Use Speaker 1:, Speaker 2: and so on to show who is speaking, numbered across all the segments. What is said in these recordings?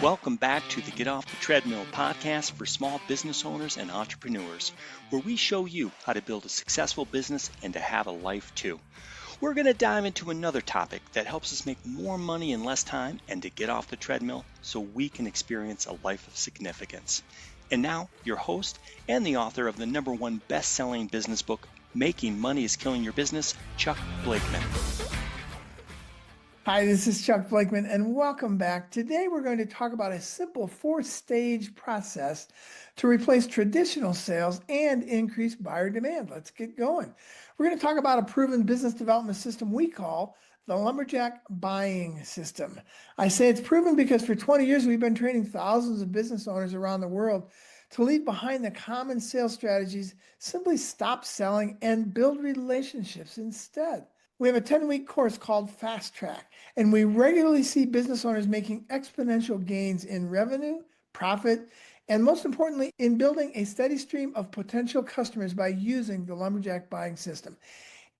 Speaker 1: Welcome back to the Get Off the Treadmill podcast for small business owners and entrepreneurs, where we show you how to build a successful business and to have a life too. We're going to dive into another topic that helps us make more money in less time and to get off the treadmill so we can experience a life of significance. And now, your host and the author of the #1 best-selling business book, Making Money is Killing Your Business, Chuck Blakeman.
Speaker 2: Hi, this is Chuck Blakeman, and welcome back. Today we're going to talk about a simple 4-stage process to replace traditional sales and increase buyer demand. Let's get going. We're going to talk about a proven business development system we call the Lumberjack Buying System. I say it's proven because for 20 years we've been training thousands of business owners around the world to leave behind the common sales strategies, simply stop selling, and build relationships instead. We have a 10-week course called Fast Track, and we regularly see business owners making exponential gains in revenue, profit, and most importantly, in building a steady stream of potential customers by using the Lumberjack Buying System.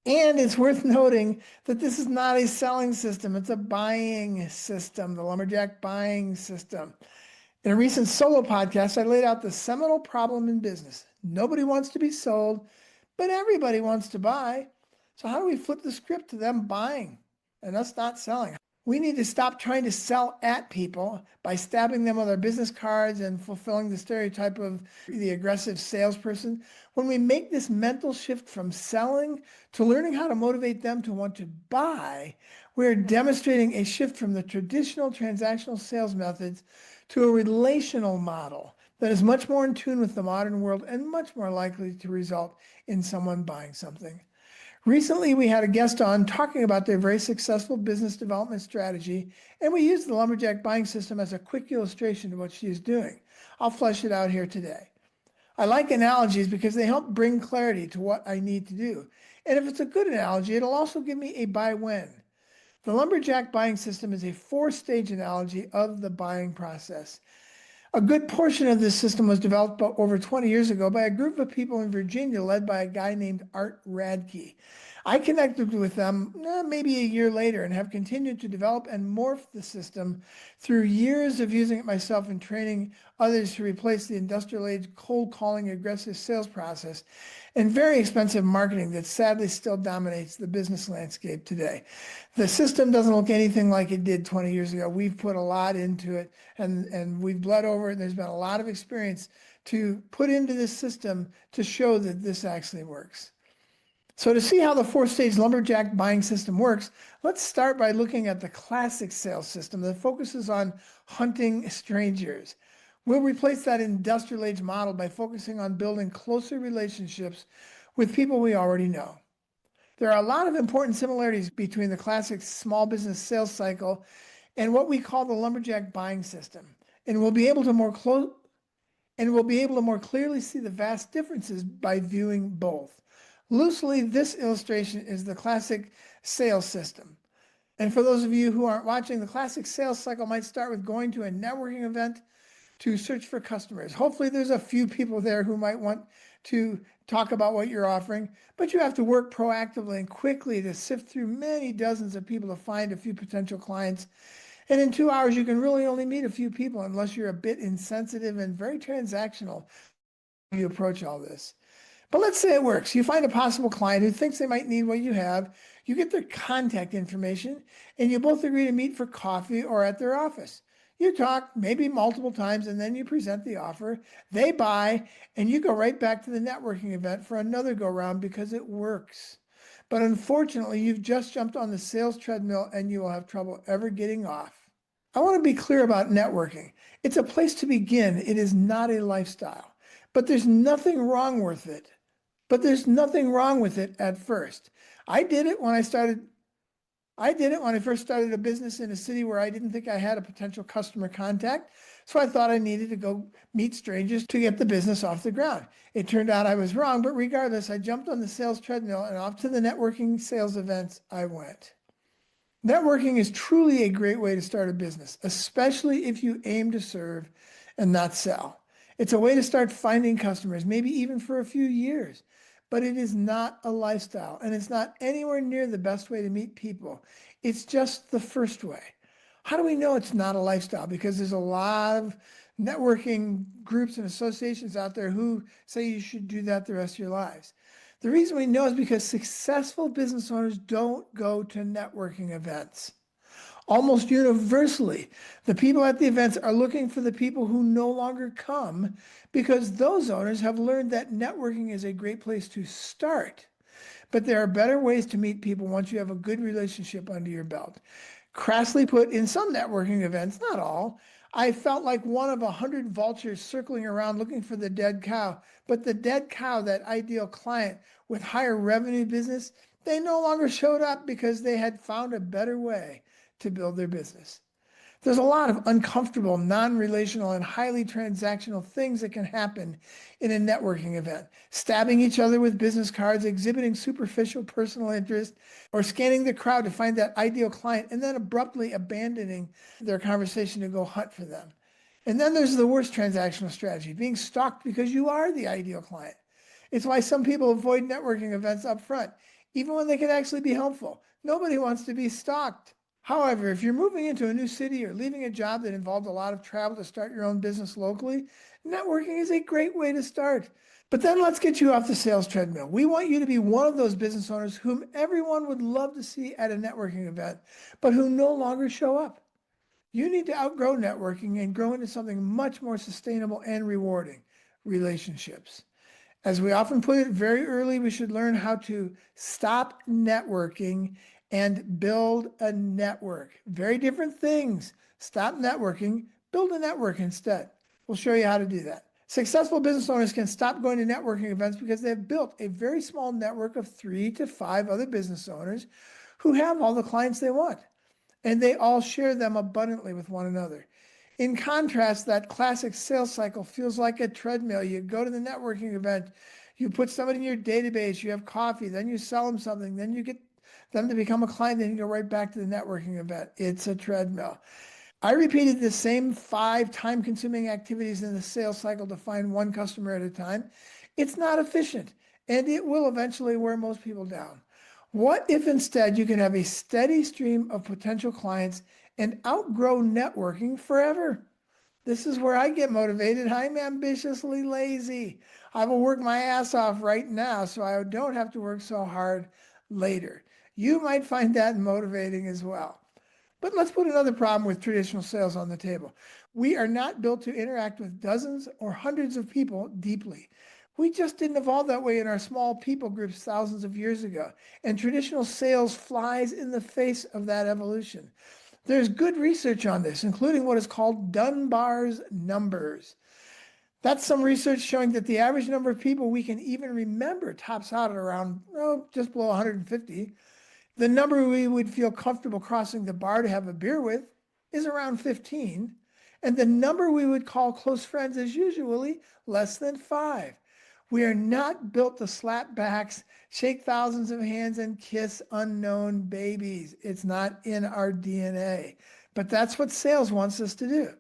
Speaker 2: And it's worth noting that this is not a selling system, it's a buying system, the Lumberjack Buying System. In a recent solo podcast, I laid out the seminal problem in business. Nobody wants to be sold, but everybody wants to buy. So how do we flip the script to them buying and us not selling? We need to stop trying to sell at people by stabbing them with our business cards and fulfilling the stereotype of the aggressive salesperson. When we make this mental shift from selling to learning how to motivate them to want to buy, we're demonstrating a shift from the traditional transactional sales methods to a relational model that is much more in tune with the modern world and much more likely to result in someone buying something. Recently, we had a guest on talking about their very successful business development strategy, and we used the Lumberjack Buying System as a quick illustration of what she is doing. I'll flesh it out here today. I like analogies because they help bring clarity to what I need to do. And if it's a good analogy, it'll also give me a buy when. The Lumberjack Buying System is a 4-stage analogy of the buying process. A good portion of this system was developed over 20 years ago by a group of people in Virginia led by a guy named Art Radke. I connected with them maybe a year later and have continued to develop and morph the system through years of using it myself and training others to replace the industrial age cold calling aggressive sales process and very expensive marketing that sadly still dominates the business landscape today. The system doesn't look anything like it did 20 years ago. We've put a lot into it and we've bled over it. And there's been a lot of experience to put into this system to show that this actually works. So to see how the 4-stage Lumberjack Buying System works, let's start by looking at the classic sales system that focuses on hunting strangers. We'll replace that industrial age model by focusing on building closer relationships with people we already know. There are a lot of important similarities between the classic small business sales cycle and what we call the Lumberjack Buying System, and we'll be able to more clearly see the vast differences by viewing both. Loosely, this illustration is the classic sales system. And for those of you who aren't watching, the classic sales cycle might start with going to a networking event to search for customers. Hopefully there's a few people there who might want to talk about what you're offering, but you have to work proactively and quickly to sift through many dozens of people to find a few potential clients. And in 2 hours, you can really only meet a few people unless you're a bit insensitive and very transactional when you approach all this. But let's say it works. You find a possible client who thinks they might need what you have. You get their contact information, and you both agree to meet for coffee or at their office. You talk maybe multiple times, and then you present the offer. They buy, and you go right back to the networking event for another go-round because it works. But unfortunately, you've just jumped on the sales treadmill, and you will have trouble ever getting off. I want to be clear about networking. It's a place to begin. It is not a lifestyle. But there's nothing wrong with it. At first. I did it when I first started a business in a city where I didn't think I had a potential customer contact. So I thought I needed to go meet strangers to get the business off the ground. It turned out I was wrong, but regardless, I jumped on the sales treadmill and off to the networking sales events I went. Networking is truly a great way to start a business, especially if you aim to serve and not sell. It's a way to start finding customers, maybe even for a few years. But it is not a lifestyle, and it's not anywhere near the best way to meet people. It's just the first way. How do we know it's not a lifestyle? Because there's a lot of networking groups and associations out there who say you should do that the rest of your lives. The reason we know is because successful business owners don't go to networking events. Almost universally, the people at the events are looking for the people who no longer come because those owners have learned that networking is a great place to start. But there are better ways to meet people once you have a good relationship under your belt. Crassly put, in some networking events, not all, I felt like one of 100 vultures circling around looking for the dead cow. But the dead cow, that ideal client with higher revenue business, they no longer showed up because they had found a better way to build their business. There's a lot of uncomfortable, non-relational, and highly transactional things that can happen in a networking event. Stabbing each other with business cards, exhibiting superficial personal interest, or scanning the crowd to find that ideal client and then abruptly abandoning their conversation to go hunt for them. And then there's the worst transactional strategy, being stalked because you are the ideal client. It's why some people avoid networking events up front, even when they can actually be helpful. Nobody wants to be stalked. However, if you're moving into a new city or leaving a job that involved a lot of travel to start your own business locally, networking is a great way to start. But then let's get you off the sales treadmill. We want you to be one of those business owners whom everyone would love to see at a networking event, but who no longer show up. You need to outgrow networking and grow into something much more sustainable and rewarding, relationships. As we often put it very early, we should learn how to stop networking and build a network. Very different things. Stop networking, build a network instead. We'll show you how to do that. Successful business owners can stop going to networking events because they've built a very small network of 3 to 5 other business owners who have all the clients they want, and they all share them abundantly with one another. In contrast, that classic sales cycle feels like a treadmill. You go to the networking event, you put somebody in your database, you have coffee, then you sell them something, then you get them to become a client, then you go right back to the networking event. It's a treadmill. I repeated the same 5 time-consuming activities in the sales cycle to find one customer at a time. It's not efficient, and it will eventually wear most people down. What if instead you can have a steady stream of potential clients and outgrow networking forever? This is where I get motivated. I'm ambitiously lazy. I will work my ass off right now so I don't have to work so hard later. You might find that motivating as well. But let's put another problem with traditional sales on the table. We are not built to interact with dozens or hundreds of people deeply. We just didn't evolve that way in our small people groups thousands of years ago. And traditional sales flies in the face of that evolution. There's good research on this, including what is called Dunbar's numbers. That's some research showing that the average number of people we can even remember tops out at around, just below 150. The number we would feel comfortable crossing the bar to have a beer with is around 15. And the number we would call close friends is usually less than 5. We are not built to slap backs, shake thousands of hands, and kiss unknown babies. It's not in our DNA. But that's what sales wants us to do.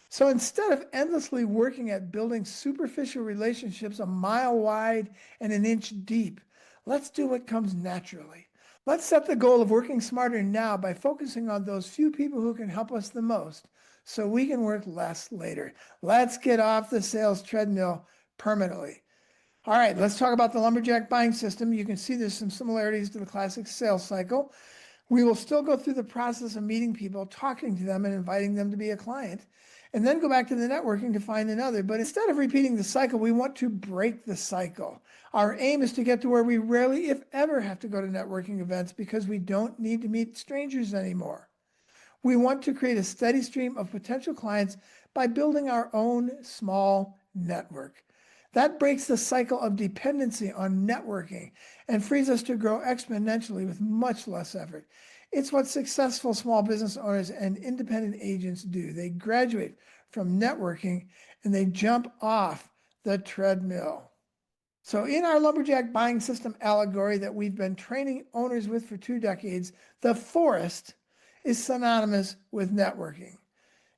Speaker 2: So instead of endlessly working at building superficial relationships a mile wide and an inch deep, let's do what comes naturally. Let's set the goal of working smarter now by focusing on those few people who can help us the most so we can work less later. Let's get off the sales treadmill permanently. All right, let's talk about the Lumberjack Buying System. You can see there's some similarities to the classic sales cycle. We will still go through the process of meeting people, talking to them, and inviting them to be a client, and then go back to the networking to find another. But instead of repeating the cycle, we want to break the cycle. Our aim is to get to where we rarely, if ever, have to go to networking events because we don't need to meet strangers anymore. We want to create a steady stream of potential clients by building our own small network. That breaks the cycle of dependency on networking and frees us to grow exponentially with much less effort. It's what successful small business owners and independent agents do. They graduate from networking and they jump off the treadmill. So in our Lumberjack Buying System allegory that we've been training owners with for 2 decades, the forest is synonymous with networking.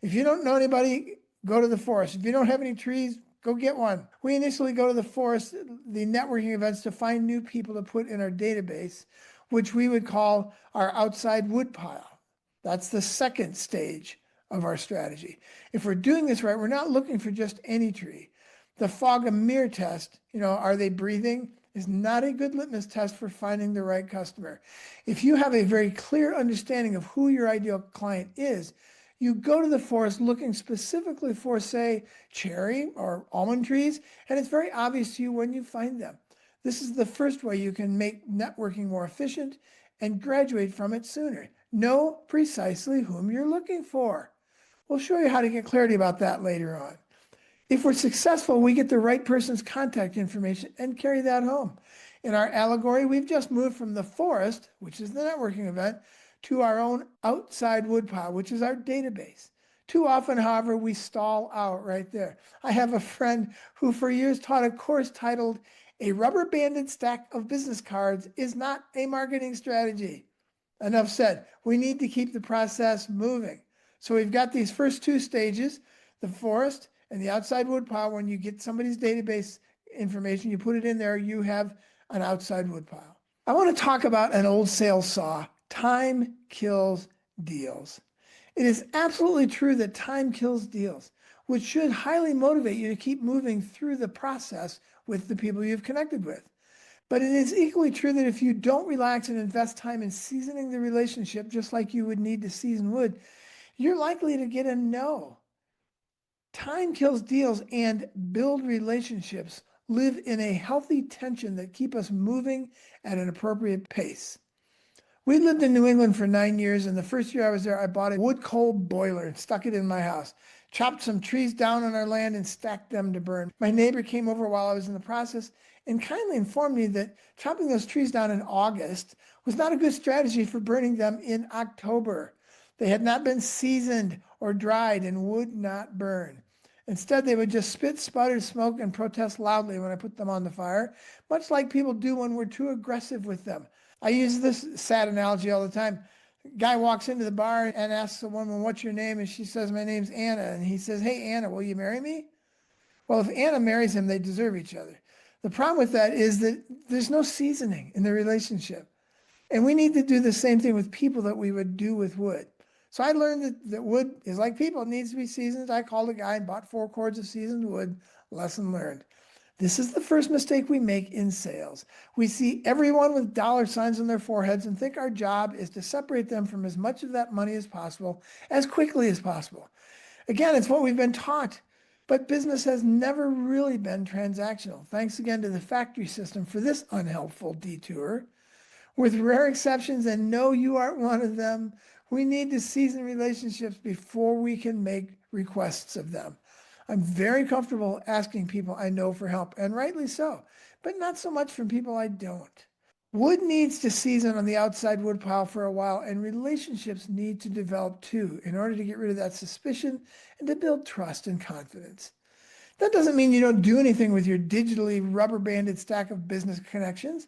Speaker 2: If you don't know anybody, go to the forest. If you don't have any trees, go get one. We initially go to the forest, the networking events, to find new people to put in our database, which we would call our outside woodpile. That's the second stage of our strategy. If we're doing this right, we're not looking for just any tree. The fog and mirror test, are they breathing, is not a good litmus test for finding the right customer. If you have a very clear understanding of who your ideal client is, you go to the forest looking specifically for, say, cherry or almond trees, and it's very obvious to you when you find them. This is the first way you can make networking more efficient and graduate from it sooner. Know precisely whom you're looking for. We'll show you how to get clarity about that later on. If we're successful, we get the right person's contact information and carry that home. In our allegory, we've just moved from the forest, which is the networking event, to our own outside woodpile, which is our database. Too often, however, we stall out right there. I have a friend who for years taught a course titled, "A rubber-banded stack of business cards is not a marketing strategy." Enough said. We need to keep the process moving. So we've got these first two stages, the forest and the outside woodpile. When you get somebody's database information, you put it in there, you have an outside woodpile. I want to talk about an old sales saw. Time kills deals. It is absolutely true that time kills deals, which should highly motivate you to keep moving through the process with the people you've connected with. But it is equally true that if you don't relax and invest time in seasoning the relationship, just like you would need to season wood, you're likely to get a no. Time kills deals, and build relationships live in a healthy tension that keep us moving at an appropriate pace. We lived in New England for 9 years, and the first year I was there, I bought a wood coal boiler and stuck it in my house, chopped some trees down on our land and stacked them to burn. My neighbor came over while I was in the process and kindly informed me that chopping those trees down in August was not a good strategy for burning them in October. They had not been seasoned or dried and would not burn. Instead, they would just spit, sputter, smoke, and protest loudly when I put them on the fire, much like people do when we're too aggressive with them. I use this sad analogy all the time. Guy walks into the bar and asks a woman, "What's your name?" And she says, "My name's Anna." And he says, "Hey, Anna, will you marry me?" Well, if Anna marries him, they deserve each other. The problem with that is that there's no seasoning in the relationship. And we need to do the same thing with people that we would do with wood. So I learned that wood is like people. It needs to be seasoned. I called a guy and bought 4 cords of seasoned wood. Lesson learned. This is the first mistake we make in sales. We see everyone with dollar signs on their foreheads and think our job is to separate them from as much of that money as possible, as quickly as possible. Again, it's what we've been taught. But business has never really been transactional. Thanks again to the factory system for this unhelpful detour. With rare exceptions, and no, you aren't one of them, we need to season relationships before we can make requests of them. I'm very comfortable asking people I know for help, and rightly so, but not so much from people I don't. Wood needs to season on the outside wood pile for a while, and relationships need to develop too in order to get rid of that suspicion and to build trust and confidence. That doesn't mean you don't do anything with your digitally rubber-banded stack of business connections.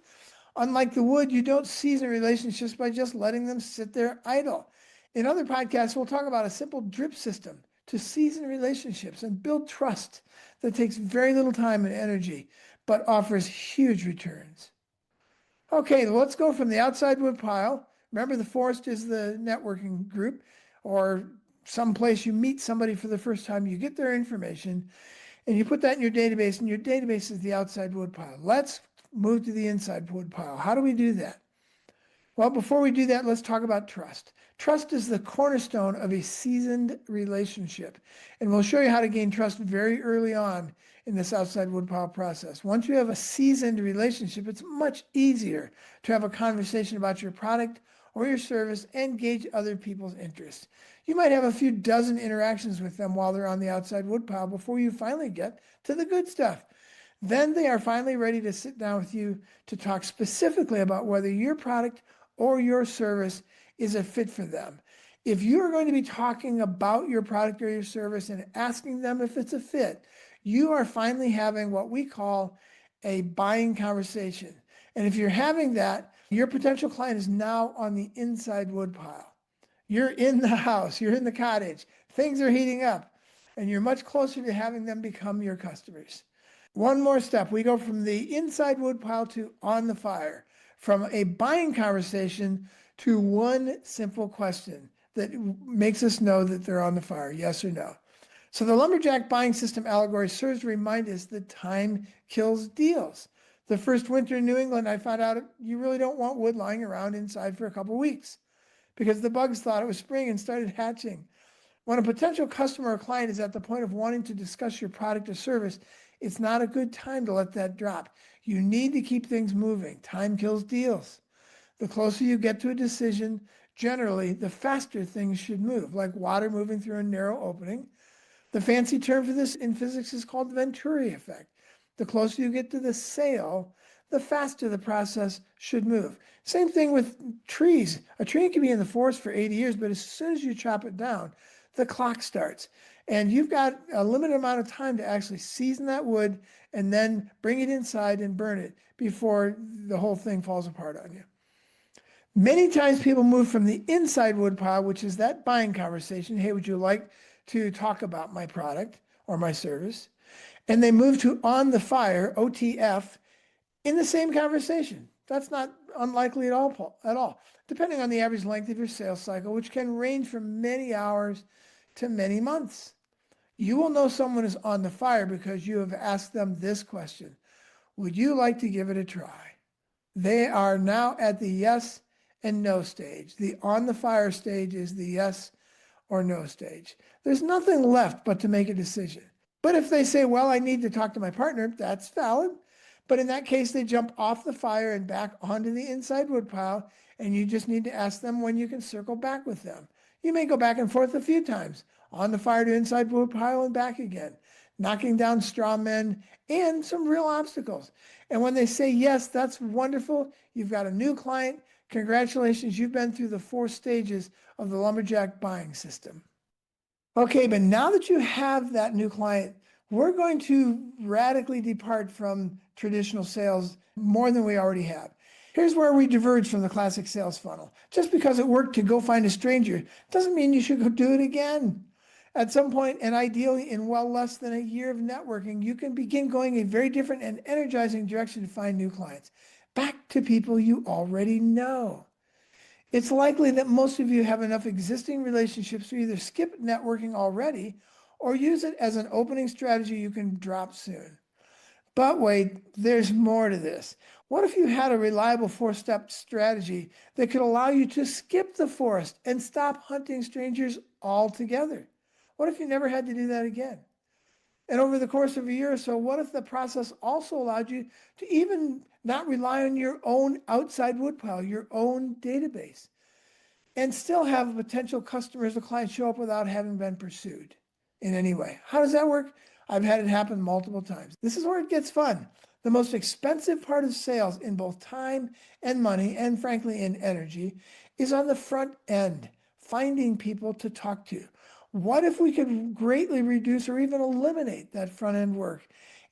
Speaker 2: Unlike the wood, you don't season relationships by just letting them sit there idle. In other podcasts, we'll talk about a simple drip system to season relationships and build trust that takes very little time and energy, but offers huge returns. Okay, let's go from the outside wood pile. Remember, the forest is the networking group or someplace you meet somebody for the first time. You get their information and you put that in your database, and your database is the outside wood pile. Let's move to the inside wood pile. How do we do that? Well, before we do that, let's talk about trust. Trust is the cornerstone of a seasoned relationship, and we'll show you how to gain trust very early on in this outside woodpile process. Once you have a seasoned relationship, it's much easier to have a conversation about your product or your service and gauge other people's interests. You might have a few dozen interactions with them while they're on the outside woodpile before you finally get to the good stuff. Then they are finally ready to sit down with you to talk specifically about whether your product or your service is a fit for them. If you are going to be talking about your product or your service and asking them if it's a fit, you are finally having what we call a buying conversation. And if you're having that, your potential client is now on the inside woodpile. You're in the house, you're in the cottage, things are heating up, and you're much closer to having them become your customers. One more step. We go from the inside woodpile to on the fire, from a buying conversation to one simple question. that makes us know that they're on the fire, yes or no. So the Lumberjack Buying System allegory serves to remind us that time kills deals. The first winter in New England, I found out you really don't want wood lying around inside for a couple of weeks because the bugs thought it was spring and started hatching. When a potential customer or client is at the point of wanting to discuss your product or service, it's not a good time to let that drop. You need to keep things moving. Time kills deals. The closer you get to a decision, generally, the faster things should move, like water moving through a narrow opening. The fancy term for this in physics is called the Venturi effect. The closer you get to the sale, the faster the process should move. Same thing with trees. A tree can be in the forest for 80 years, but as soon as you chop it down, the clock starts. And you've got a limited amount of time to actually season that wood and then bring it inside and burn it before the whole thing falls apart on you. Many times people move from the inside wood pile, which is that buying conversation. Hey, would you like to talk about my product or my service? And they move to on the fire, OTF, in the same conversation. That's not unlikely at all, depending on the average length of your sales cycle, which can range from many hours to many months. You will know someone is on the fire because you have asked them this question: would you like to give it a try? They are now at the yes and no stage. The on the fire stage is the yes or no stage. There's nothing left but to make a decision. But if they say, well, I need to talk to my partner, that's valid. But in that case, they jump off the fire and back onto the inside wood pile, and you just need to ask them when you can circle back with them. You may go back and forth a few times, on the fire to inside wood pile and back again, knocking down straw men and some real obstacles. And when they say yes, that's wonderful. You've got a new client. Congratulations, you've been through the 4 stages of the Lumberjack Buying System. Okay, but now that you have that new client, we're going to radically depart from traditional sales more than we already have. Here's where we diverge from the classic sales funnel. Just because it worked to go find a stranger doesn't mean you should go do it again. At some point, and ideally in well less than a year of networking, you can begin going a very different and energizing direction to find new clients, back to people you already know. It's likely that most of you have enough existing relationships to either skip networking already or use it as an opening strategy you can drop soon. But wait, there's more to this. What if you had a reliable 4-step strategy that could allow you to skip the forest and stop hunting strangers altogether? What if you never had to do that again? And over the course of a year or so, what if the process also allowed you to even not rely on your own outside woodpile, your own database, and still have potential customers or clients show up without having been pursued in any way? How does that work? I've had it happen multiple times. This is where it gets fun. The most expensive part of sales in both time and money, and frankly in energy, is on the front end, finding people to talk to. What if we could greatly reduce or even eliminate that front end work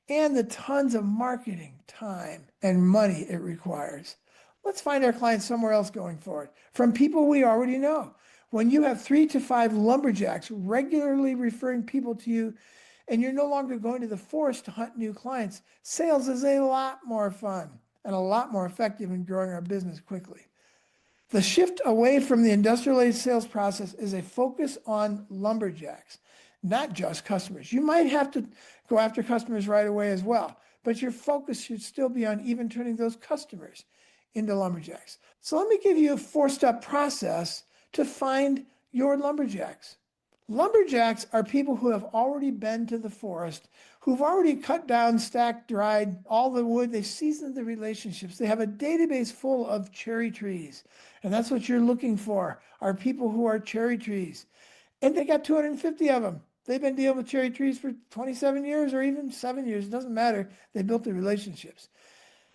Speaker 2: and the tons of marketing, time, and money it requires? Let's find our clients somewhere else going forward, from people we already know. When you have 3 to 5 lumberjacks regularly referring people to you, and you're no longer going to the forest to hunt new clients, sales is a lot more fun and a lot more effective in growing our business quickly. The shift away from the industrialized sales process is a focus on lumberjacks, not just customers. You might have to go after customers right away as well, but your focus should still be on even turning those customers into lumberjacks. So let me give you a 4-step process to find your lumberjacks. Lumberjacks are people who have already been to the forest, who've already cut down, stacked, dried all the wood. They've seasoned the relationships. They have a database full of cherry trees. And that's what you're looking for, are people who are cherry trees. And they got 250 of them. They've been dealing with cherry trees for 27 years or even 7 years. It doesn't matter. They built the relationships.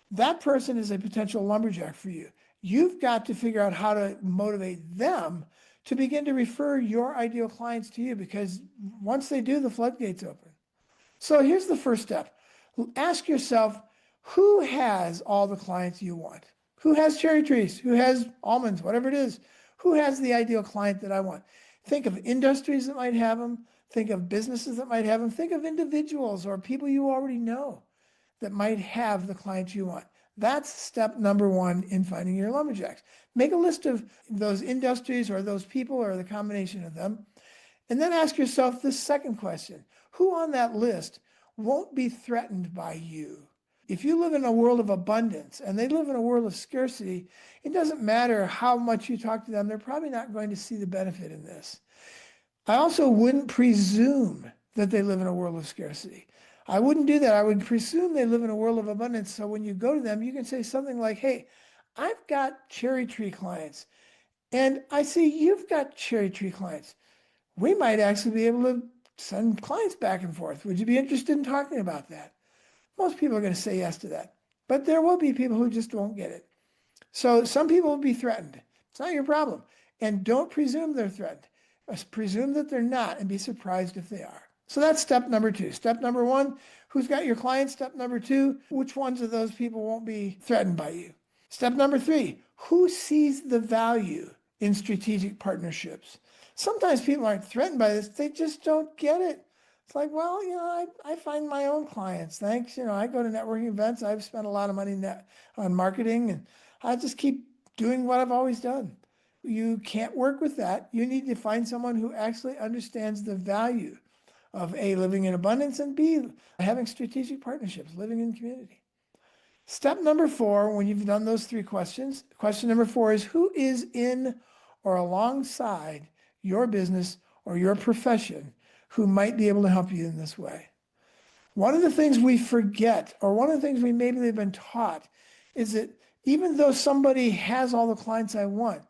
Speaker 2: That person is a potential lumberjack for you. You've got to figure out how to motivate them to begin to refer your ideal clients to you, because once they do, the floodgates open. So here's the first step. Ask yourself, who has all the clients you want? Who has cherry trees? Who has almonds? Whatever it is. Who has the ideal client that I want? Think of industries that might have them. Think of businesses that might have them. Think of individuals or people you already know that might have the clients you want. That's step number one in finding your lumberjacks. Make a list of those industries or those people or the combination of them. And then ask yourself this second question. Who on that list won't be threatened by you? If you live in a world of abundance and they live in a world of scarcity, it doesn't matter how much you talk to them, they're probably not going to see the benefit in this. I also wouldn't presume that they live in a world of scarcity. I wouldn't do that. I would presume they live in a world of abundance. So when you go to them, you can say something like, hey, I've got cherry tree clients, and I see you've got cherry tree clients. We might actually be able to send clients back and forth. Would you be interested in talking about that? Most people are going to say yes to that, but there will be people who just won't get it. So some people will be threatened. It's not your problem. And don't presume they're threatened. Presume that they're not and be surprised if they are. So that's step number two. Step number one, who's got your clients? Step number two, which ones of those people won't be threatened by you? Step number three, who sees the value in strategic partnerships? Sometimes people aren't threatened by this. They just don't get it. It's like, well, I find my own clients. Thanks. I go to networking events. I've spent a lot of money on marketing, and I just keep doing what I've always done. You can't work with that. You need to find someone who actually understands the value of A, living in abundance, and B, having strategic partnerships, living in community. Step number four, when you've done those three questions, question number four is who is in or alongside your business or your profession who might be able to help you in this way. One of the things we forget, or one of the things we maybe have been taught, is that even though somebody has all the clients I want,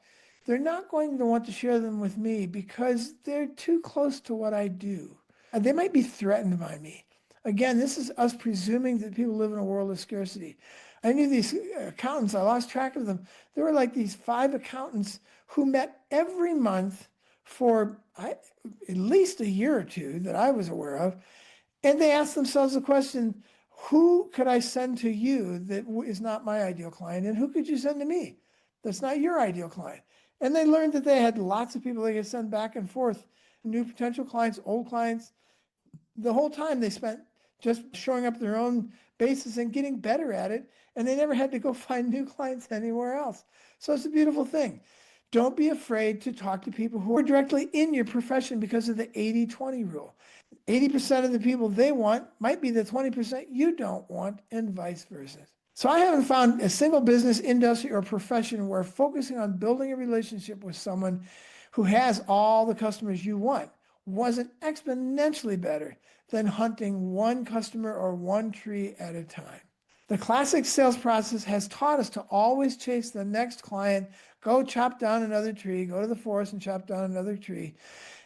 Speaker 2: they're not going to want to share them with me because they're too close to what I do. They might be threatened by me. Again, this is us presuming that people live in a world of scarcity. I knew these accountants, I lost track of them. There were like these 5 accountants who met every month for at least a year or two that I was aware of. And they asked themselves the question, who could I send to you that is not my ideal client? And who could you send to me that's not your ideal client? And they learned that they had lots of people they could send back and forth, new potential clients, old clients. The whole time they spent just showing up their own basis and getting better at it. And they never had to go find new clients anywhere else. So it's a beautiful thing. Don't be afraid to talk to people who are directly in your profession because of the 80-20 rule. 80% of the people they want might be the 20% you don't want, and vice versa. So I haven't found a single business, industry, or profession where focusing on building a relationship with someone who has all the customers you want wasn't exponentially better than hunting one customer or one tree at a time. The classic sales process has taught us to always chase the next client, go chop down another tree, go to the forest and chop down another tree,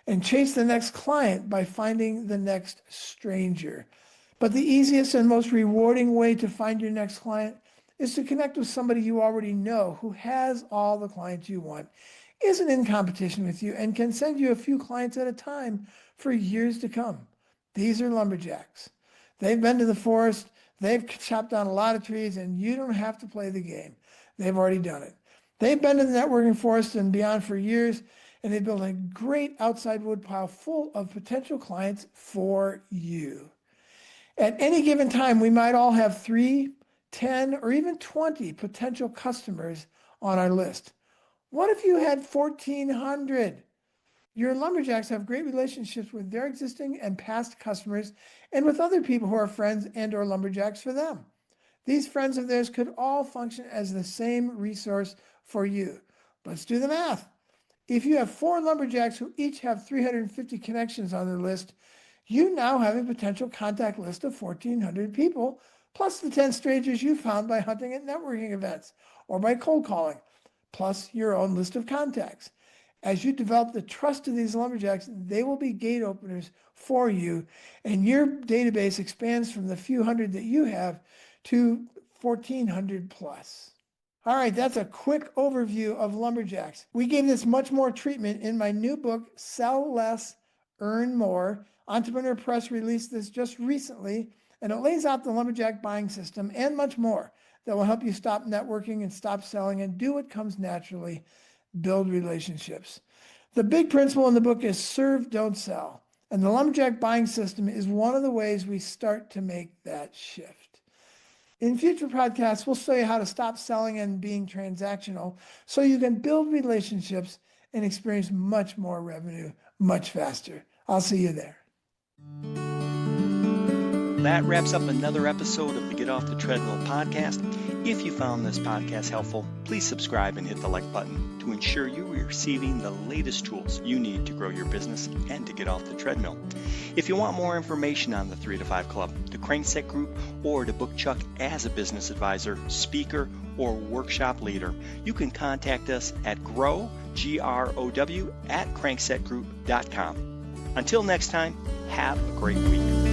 Speaker 2: and chase the next client by finding the next stranger. But the easiest and most rewarding way to find your next client is to connect with somebody you already know who has all the clients you want, isn't in competition with you, and can send you a few clients at a time for years to come. These are lumberjacks. They've been to the forest, they've chopped down a lot of trees, and you don't have to play the game. They've already done it. They've been to the networking forest and beyond for years, and they built a great outside woodpile full of potential clients for you. At any given time, we might all have 3, 10, or even 20 potential customers on our list. What if you had 1,400? Your lumberjacks have great relationships with their existing and past customers and with other people who are friends and or lumberjacks for them. These friends of theirs could all function as the same resource for you. Let's do the math. If you have 4 lumberjacks who each have 350 connections on their list, you now have a potential contact list of 1,400 people, plus the 10 strangers you found by hunting at networking events or by cold calling, plus your own list of contacts. As you develop the trust of these lumberjacks, they will be gate openers for you, and your database expands from the few hundred that you have to 1,400 plus. All right, that's a quick overview of lumberjacks. We gave this much more treatment in my new book, Sell Less, Earn More. Entrepreneur Press released this just recently, and it lays out the lumberjack buying system and much more that will help you stop networking and stop selling and do what comes naturally, build relationships. The big principle in the book is serve, don't sell. And the lumberjack buying system is one of the ways we start to make that shift. In future podcasts, we'll show you how to stop selling and being transactional so you can build relationships and experience much more revenue much faster. I'll see you there.
Speaker 1: That wraps up another episode of the Get Off the Treadmill podcast. If you found this podcast helpful, please subscribe and hit the like button to ensure you are receiving the latest tools you need to grow your business and to get off the treadmill. If you want more information on the 3 to 5 Club, the Crankset Group, or to book Chuck as a business advisor, speaker, or workshop leader, you can contact us at grow@cranksetgroup.com. Until next time, have a great week.